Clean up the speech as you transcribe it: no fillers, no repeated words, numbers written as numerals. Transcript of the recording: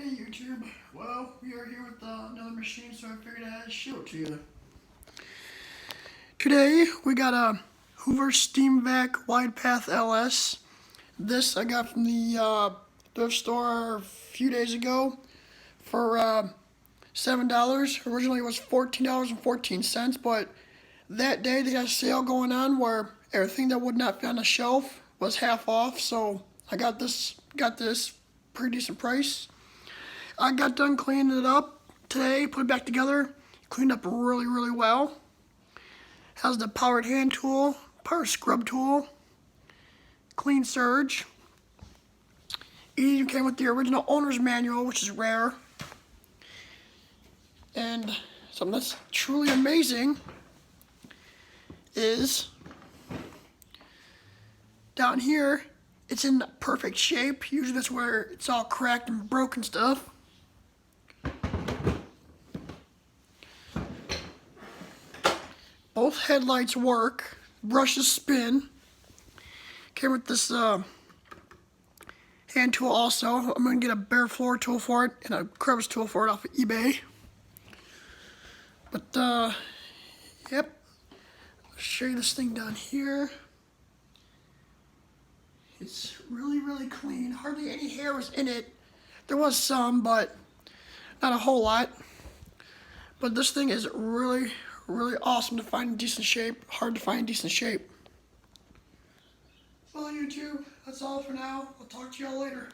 Hey YouTube, well, we are here with another machine, so I figured I'd show it to you. Today, we got a Hoover steamvac widepath LS. This I got from the thrift store a few days ago for $7. Originally it was $14.14, but that day they had a sale going on where everything that would not fit on the shelf was half off, so I got this pretty decent price. I got done cleaning it up today, put it back together, cleaned up really well. Has the powered hand tool, power scrub tool, clean surge. It even came with the original owner's manual, which is rare. And something that's truly amazing is down here, it's in perfect shape. Usually that's where it's all cracked and broken stuff. Both headlights work, brushes spin. Came with this hand tool also. I'm going to get a bare floor tool for it and a crevice tool for it off of eBay. But, yep. I'll show you this thing down here. It's really clean. Hardly any hair was in it. There was some, but not a whole lot. But this thing is really awesome to find in decent shape. Hard to find in decent shape. Well, YouTube, that's all for now. I'll talk to y'all later.